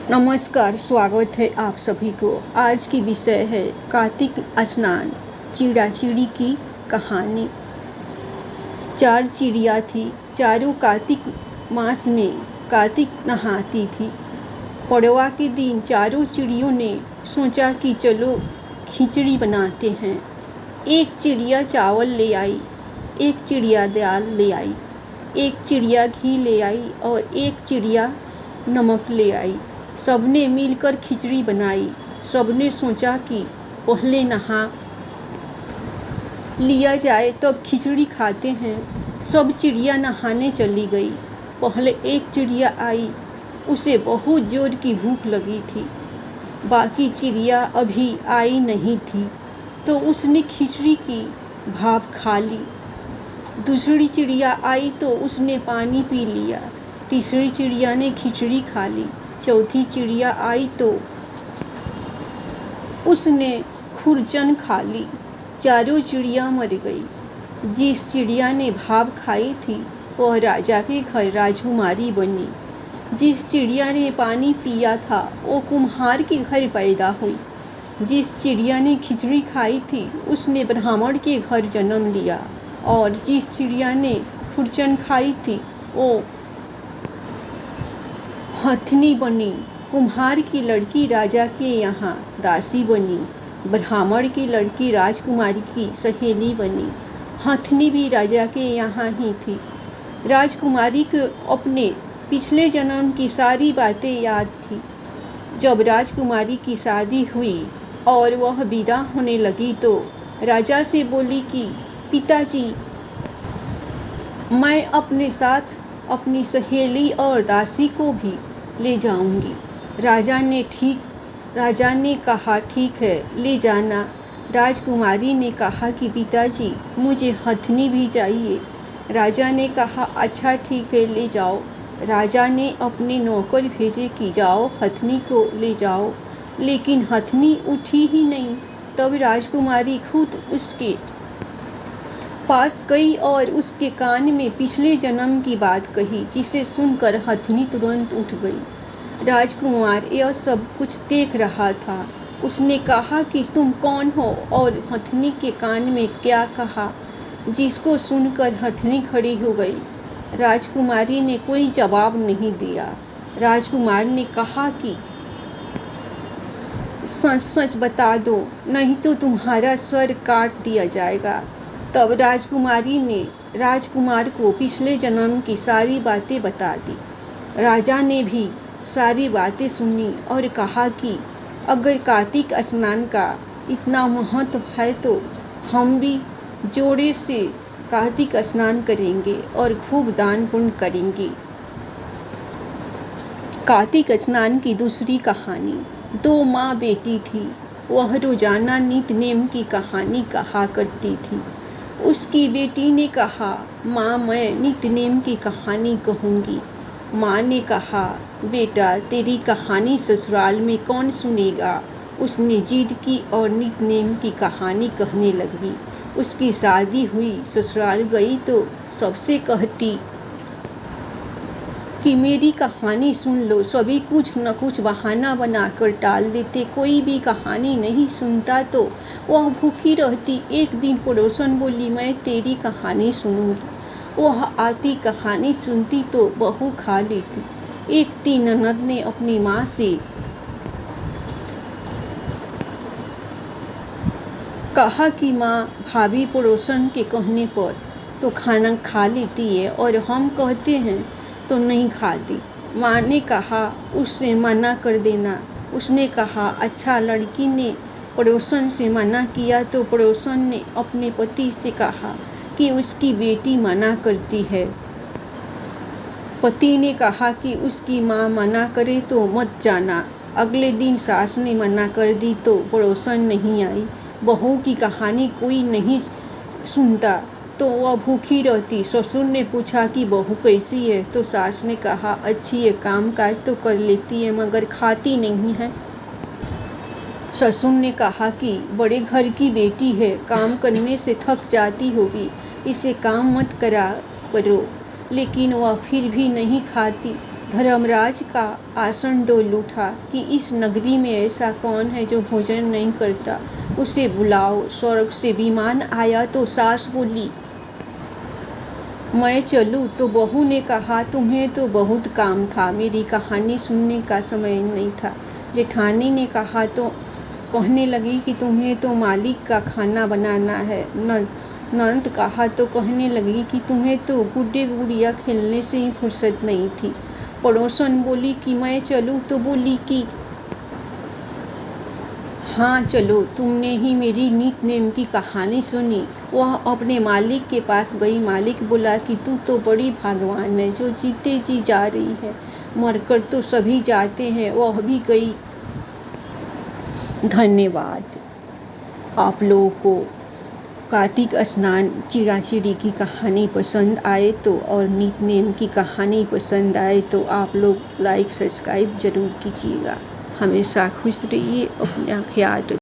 नमस्कार, स्वागत है आप सभी को। आज की विषय है कार्तिक स्नान, चिड़ा चिड़ी की कहानी। 4 चिड़िया थी। चारों कार्तिक मास में कार्तिक नहाती थी। पड़वा के दिन चारों चिड़ियों ने सोचा कि चलो खिचड़ी बनाते हैं। एक चिड़िया चावल ले आई, एक चिड़िया दाल ले आई, एक चिड़िया घी ले आई और एक चिड़िया नमक ले आई। सबने मिलकर खिचड़ी बनाई। सबने सोचा कि पहले नहा लिया जाए तब खिचड़ी खाते हैं। सब चिड़िया नहाने चली गई। पहले एक चिड़िया आई, उसे बहुत जोर की भूख लगी थी। बाकी चिड़िया अभी आई नहीं थी तो उसने खिचड़ी की भाप खा ली। दूसरी चिड़िया आई तो उसने पानी पी लिया। तीसरी चिड़िया ने खिचड़ी खा ली। चौथी चिड़िया आई तो उसने खुरचन खा ली। चारों चिड़िया मर गई। जिस चिड़िया ने भाप खाई थी वह राजा के घर राजकुमारी बनी। जिस चिड़िया ने पानी पिया था वो कुम्हार के घर पैदा हुई। जिस चिड़िया ने खिचड़ी खाई थी उसने ब्राह्मण के घर जन्म लिया और जिस चिड़िया ने खुरचन खाई थी वो हथनी बनी। कुम्हार की लड़की राजा के यहाँ दासी बनी। ब्राह्मण की लड़की राजकुमारी की सहेली बनी। हथनी भी राजा के यहाँ ही थी। राजकुमारी को अपने पिछले जन्म की सारी बातें याद थी। जब राजकुमारी की शादी हुई और वह विदा होने लगी तो राजा से बोली कि पिताजी, मैं अपने साथ अपनी सहेली और दासी को भी ले जाऊंगी। राजा ने कहा ठीक है, ले जाना। राजकुमारी ने कहा कि पिताजी, मुझे हथनी भी चाहिए। राजा ने कहा अच्छा ठीक है, ले जाओ। राजा ने अपने नौकर भेजे कि जाओ हथनी को ले जाओ, लेकिन हथनी उठी ही नहीं। तब राजकुमारी खुद उसके पास गई और उसके कान में पिछले जन्म की बात कही, जिसे सुनकर हथनी तुरंत उठ गई। राजकुमार यह सब कुछ देख रहा था। उसने कहा कि तुम कौन हो और हथनी के कान में क्या कहा, जिसको सुनकर हथनी खड़ी हो गई। राजकुमारी ने कोई जवाब नहीं दिया। राजकुमार ने कहा कि सच सच बता दो, नहीं तो तुम्हारा सर काट दिया जाएगा। तब राजकुमारी ने राजकुमार को पिछले जन्म की सारी बातें बता दी। राजा ने भी सारी बातें सुनी और कहा कि अगर कार्तिक स्नान का इतना महत्व है तो हम भी जोड़े से कार्तिक स्नान करेंगे और खूब दान पुण्य करेंगे। कार्तिक स्नान की दूसरी कहानी। 2 माँ बेटी थी। वह रोजाना नित्य नेम की कहानी कहा करती थी। उसकी बेटी ने कहा, माँ मैं नित्य नेम की कहानी कहूँगी। माँ ने कहा, बेटा तेरी कहानी ससुराल में कौन सुनेगा। उसने जिद की और नित्य नेम की कहानी कहने लगी। उसकी शादी हुई, ससुराल गई तो सबसे कहती कि मेरी कहानी सुन लो। सभी कुछ न कुछ बहाना बनाकर टाल देते। कोई भी कहानी नहीं सुनता तो वह भूखी रहती। एक दिन पड़ोसन बोली, मैं तेरी कहानी सुनूंगी। वह आती, कहानी सुनती तो बहू खा लेती। एक दिन ननद ने अपनी माँ से कहा कि माँ, भाभी पड़ोसन के कहने पर तो खाना खा लेती है और हम कहते हैं तो नहीं खाती। माँ ने कहा उससे मना कर देना। उसने कहा अच्छा। लड़की ने पड़ोसन से मना किया तो पड़ोसन ने अपने पति से कहा कि उसकी बेटी मना करती है। पति ने कहा कि उसकी माँ मना करे तो मत जाना। अगले दिन सास ने मना कर दी तो पड़ोसन नहीं आई। बहू की कहानी कोई नहीं सुनता तो वह भूखी रहती। ससुर ने पूछा कि बहू कैसी है तो सास ने कहा अच्छी है, काम काज तो कर लेती है मगर खाती नहीं है। ससुर ने कहा कि बड़े घर की बेटी है, काम करने से थक जाती होगी, इसे काम मत करा करो। लेकिन वह फिर भी नहीं खाती। धर्मराज का आसन डोल उठा कि इस नगरी में ऐसा कौन है जो भोजन नहीं करता, उसे बुलाओ। स्वर्ग से विमान आया तो सास बोली, मैं चलूं? तो बहू ने कहा, तुम्हें तो बहुत काम था, मेरी कहानी सुनने का समय नहीं था। जेठानी ने कहा तो कहने लगी कि तुम्हें तो मालिक का खाना बनाना है। नंद कहा तो कहने लगी कि तुम्हें तो गुड्डे गुड़िया खेलने से ही फुर्सत नहीं थी। पड़ोसन बोली कि मैं चलूं? तो बोली कि हाँ चलो, तुमने ही मेरी नीत नेम की कहानी सुनी। वह अपने मालिक के पास गई। मालिक बोला कि तू तो बड़ी भाग्यवान है जो जीते जी जा रही है, मरकर तो सभी जाते हैं, वह भी गई। धन्यवाद। आप लोगों को कार्तिक स्नान चिड़ाचिड़ी की कहानी पसंद आए तो और नीत नेम की कहानी पसंद आए तो आप लोग लाइक सब्सक्राइब जरूर कीजिएगा। हमेशा खुश रहिए, अपना ख्याल रखिए।